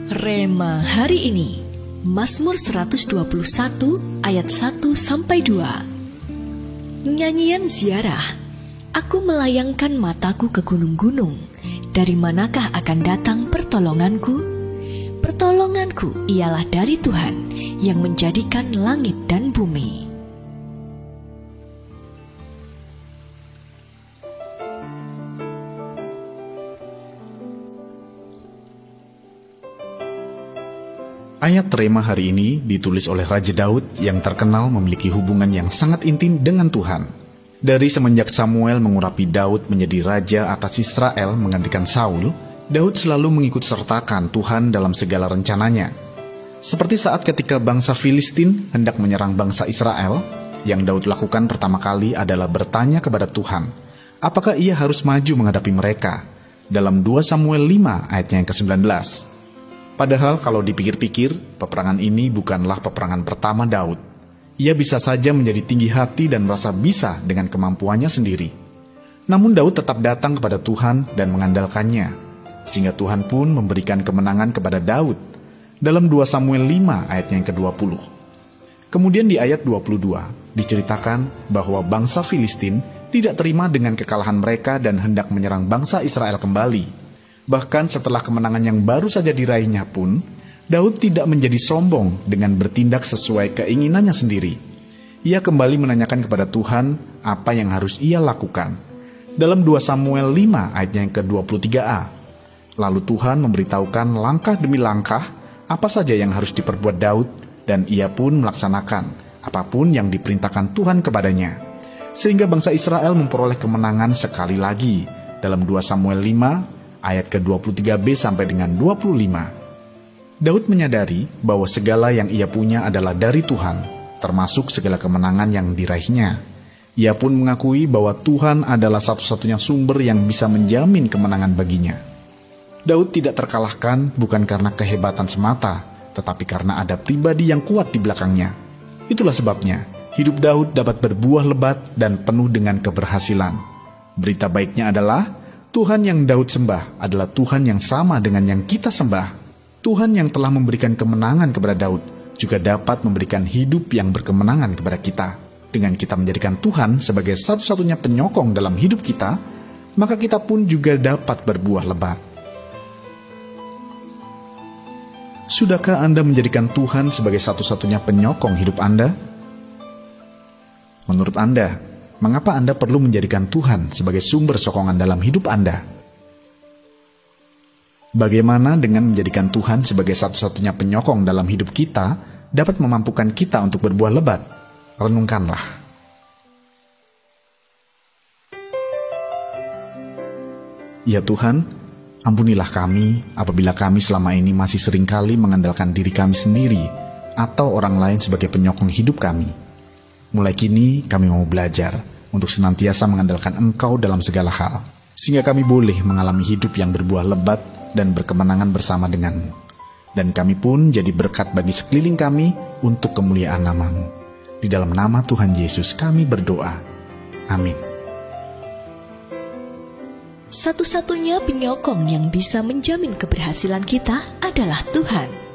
Rema hari ini, Mazmur 121 ayat 1-2. Nyanyian ziarah. Aku melayangkan mataku ke gunung-gunung. Dari manakah akan datang pertolonganku? Pertolonganku ialah dari Tuhan yang menjadikan langit dan bumi. Ayat Rema hari ini ditulis oleh Raja Daud yang terkenal memiliki hubungan yang sangat intim dengan Tuhan. Dari semenjak Samuel mengurapi Daud menjadi raja atas Israel menggantikan Saul, Daud selalu mengikut sertakan Tuhan dalam segala rencananya. Seperti saat ketika bangsa Filistin hendak menyerang bangsa Israel, yang Daud lakukan pertama kali adalah bertanya kepada Tuhan, apakah ia harus maju menghadapi mereka? Dalam 2 Samuel 5 ayatnya yang ke-19. Padahal kalau dipikir-pikir, peperangan ini bukanlah peperangan pertama Daud. Ia bisa saja menjadi tinggi hati dan merasa bisa dengan kemampuannya sendiri. Namun Daud tetap datang kepada Tuhan dan mengandalkannya, sehingga Tuhan pun memberikan kemenangan kepada Daud. Dalam 2 Samuel 5 ayatnya yang ke-20. Kemudian di ayat 22 diceritakan bahwa bangsa Filistin tidak terima dengan kekalahan mereka dan hendak menyerang bangsa Israel kembali. Bahkan setelah kemenangan yang baru saja diraihnya pun, Daud tidak menjadi sombong dengan bertindak sesuai keinginannya sendiri. Ia kembali menanyakan kepada Tuhan apa yang harus ia lakukan. Dalam 2 Samuel 5 ayatnya yang ke-23a. Lalu Tuhan memberitahukan langkah demi langkah apa saja yang harus diperbuat Daud, dan ia pun melaksanakan apapun yang diperintahkan Tuhan kepadanya. Sehingga bangsa Israel memperoleh kemenangan sekali lagi. Dalam 2 Samuel 5 ayat ke-23b sampai dengan 25. Daud menyadari bahwa segala yang ia punya adalah dari Tuhan, termasuk segala kemenangan yang diraihnya. Ia pun mengakui bahwa Tuhan adalah satu-satunya sumber yang bisa menjamin kemenangan baginya. Daud tidak terkalahkan bukan karena kehebatan semata, tetapi karena ada pribadi yang kuat di belakangnya. Itulah sebabnya hidup Daud dapat berbuah lebat dan penuh dengan keberhasilan. Berita baiknya adalah Tuhan yang Daud sembah adalah Tuhan yang sama dengan yang kita sembah. Tuhan yang telah memberikan kemenangan kepada Daud juga dapat memberikan hidup yang berkemenangan kepada kita. Dengan kita menjadikan Tuhan sebagai satu-satunya penyokong dalam hidup kita, maka kita pun juga dapat berbuah lebat. Sudahkah Anda menjadikan Tuhan sebagai satu-satunya penyokong hidup Anda? Menurut Anda, mengapa Anda perlu menjadikan Tuhan sebagai sumber sokongan dalam hidup Anda? Bagaimana dengan menjadikan Tuhan sebagai satu-satunya penyokong dalam hidup kita dapat memampukan kita untuk berbuah lebat? Renungkanlah. Ya Tuhan, ampunilah kami apabila kami selama ini masih seringkali mengandalkan diri kami sendiri atau orang lain sebagai penyokong hidup kami. Mulai kini kami mau belajar untuk senantiasa mengandalkan Engkau dalam segala hal, sehingga kami boleh mengalami hidup yang berbuah lebat dan berkemenangan bersama denganmu. Dan kami pun jadi berkat bagi sekeliling kami untuk kemuliaan nama-Mu. Di dalam nama Tuhan Yesus kami berdoa. Amin. Satu-satunya penyokong yang bisa menjamin keberhasilan kita adalah Tuhan.